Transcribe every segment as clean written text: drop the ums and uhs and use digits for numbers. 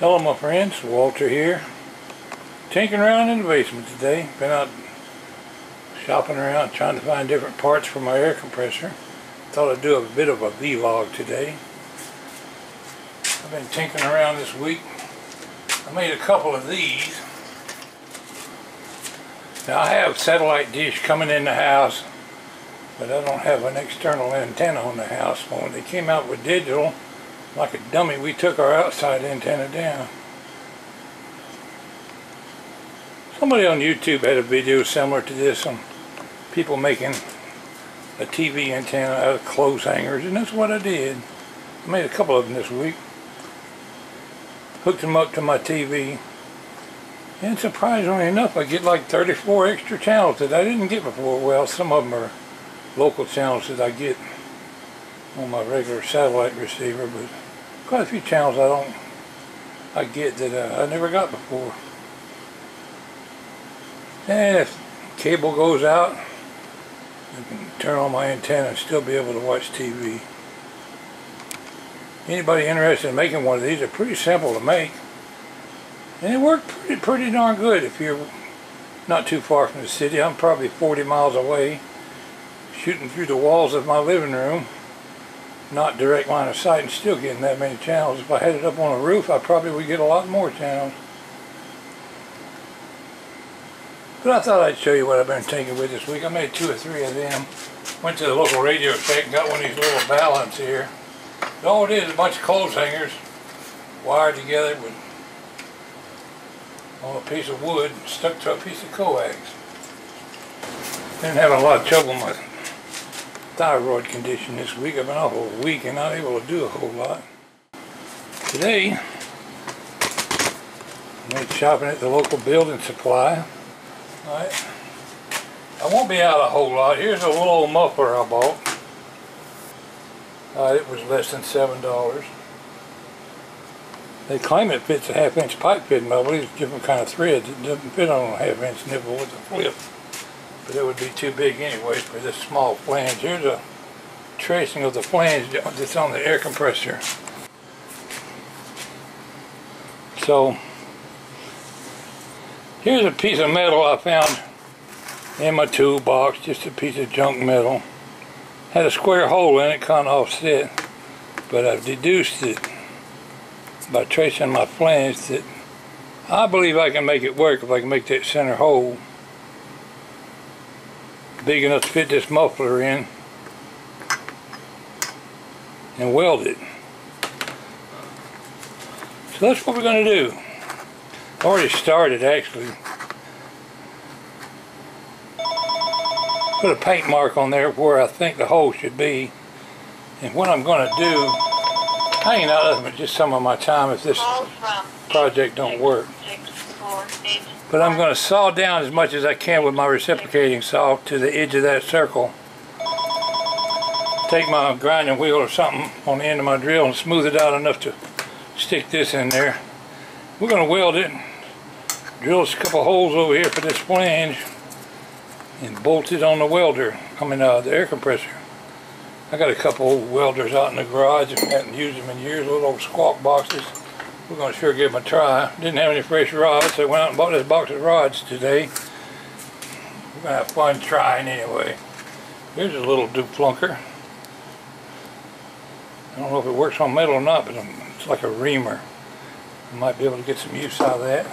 Hello my friends, Walter here. Tinkering around in the basement today. Been out shopping around trying to find different parts for my air compressor. Thought I'd do a bit of a vlog today. I've been tinkering around this week. I made a couple of these. Now I have satellite dish coming in the house, but I don't have an external antenna on the house. When they came out with digital, like a dummy, we took our outside antenna down. Somebody on YouTube had a video similar to this on people making a TV antenna out of clothes hangers, and that's what I did. I made a couple of them this week. Hooked them up to my TV, and surprisingly enough I get like 34 extra channels that I didn't get before. Well, some of them are local channels that I get on my regular satellite receiver, but quite a few channels I get that I never got before. And if cable goes out, I can turn on my antenna and still be able to watch TV. Anybody interested in making one of these, they're pretty simple to make, and they work pretty darn good if you're not too far from the city. I'm probably 40 miles away, shooting through the walls of my living room, not direct line of sight, and still getting that many channels. If I had it up on a roof, I probably would get a lot more channels. But I thought I'd show you what I've been tinkering with this week. I made 2 or 3 of them. Went to the local Radio Shack and got one of these little balance here. All it is a bunch of clothes hangers wired together with on a piece of wood stuck to a piece of coax. Been having a lot of trouble with my thyroid condition this week. I've been off a week and not able to do a whole lot. Today, I went shopping at the local building supply. Alright. I won't be out a whole lot. Here's a little old muffler I bought. It was less than $7. They claim it fits a 1/2-inch pipe fitting, but I believe it's different kind of threads. It doesn't fit on a 1/2-inch nipple with a flip. But it would be too big anyways for this small flange. Here's a tracing of the flange that's on the air compressor. So, here's a piece of metal I found in my toolbox, just a piece of junk metal. Had a square hole in it, kind of offset, but I've deduced it by tracing my flange that I believe I can make it work if I can make that center hole big enough to fit this muffler in and weld it. So that's what we're going to do. I already started actually. Put a paint mark on there where I think the hole should be, and what I'm going to do, I ain't out of it just some of my time if this project don't work. But I'm going to saw down as much as I can with my reciprocating saw to the edge of that circle. Take my grinding wheel or something on the end of my drill and smooth it out enough to stick this in there. We're going to weld it, drill a couple holes over here for this flange, and bolt it on the welder, the air compressor. I got a couple old welders out in the garage. I haven't used them in years, little old squawk boxes. We're going to sure give them a try. Didn't have any fresh rods, so I went out and bought this box of rods today. We're going to have fun trying anyway. Here's a little duplunker. I don't know if it works on metal or not, but it's like a reamer. I might be able to get some use out of that.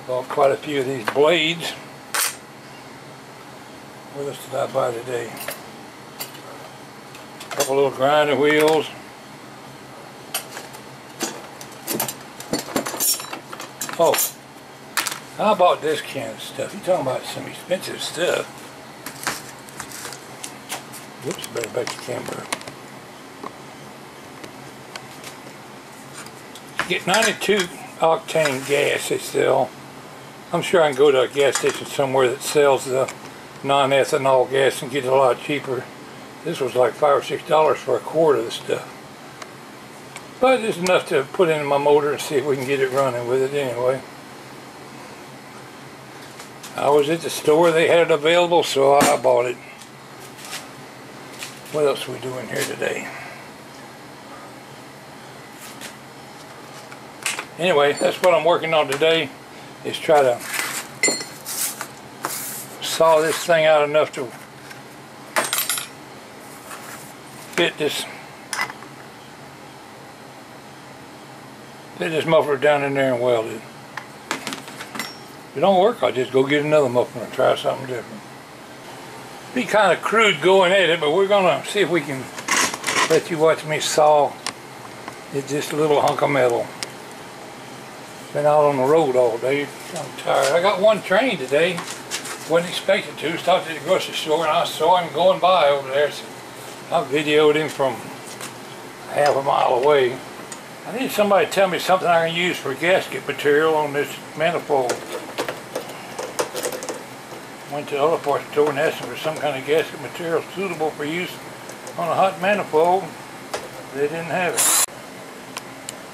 Bought quite a few of these blades. What else did I buy today? A couple little grinder wheels. Oh, I bought this can of stuff. You're talking about some expensive stuff. Whoops, better back the camera. Get 92 octane gas they sell. I'm sure I can go to a gas station somewhere that sells the non-ethanol gas and get it a lot cheaper. This was like $5 or $6 for a quart of the stuff. But it's enough to put in my motor and see if we can get it running with it anyway. I was at the store, they had it available, so I bought it. What else are we doing here today? Anyway, that's what I'm working on today, is try to saw this thing out enough to fit this muffler down in there and weld it. If it don't work, I'll just go get another muffler and try something different. Be kind of crude going at it, but we're gonna see if we can let you watch me saw. It's just a little hunk of metal. Been out on the road all day. I'm tired. I got one train today. Wasn't expected to. Stopped at the grocery store and I saw him going by over there. So I videoed him from half a mile away. I need somebody to tell me something I can use for gasket material on this manifold. Went to the other parts of the store and asked them for some kind of gasket material suitable for use on a hot manifold. They didn't have it.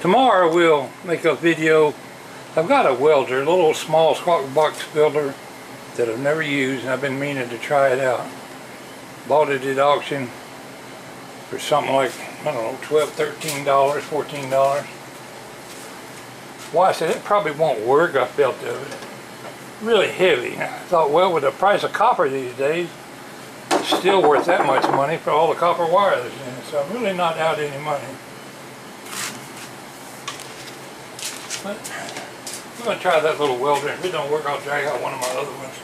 Tomorrow we'll make a video. I've got a welder, a little small squawk box welder that I've never used, and I've been meaning to try it out. Bought it at auction for something like, I don't know, $12, $13, $14. Well, I said it probably won't work. I felt of it. Really heavy. I thought, well, with the price of copper these days, it's still worth that much money for all the copper wire that's in it. So I'm really not out any money. But we're going to try that little welder. If it don't work, I'll drag out one of my other ones.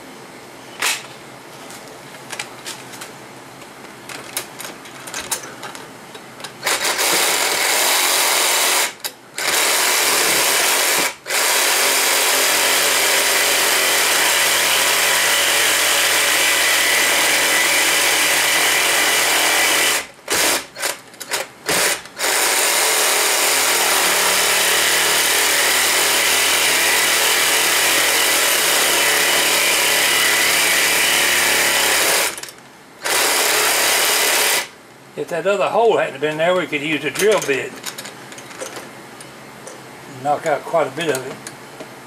If that other hole hadn't been there, we could use a drill bit. Knock out quite a bit of it.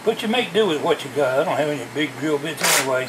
But you make do with what you got. I don't have any big drill bits anyway.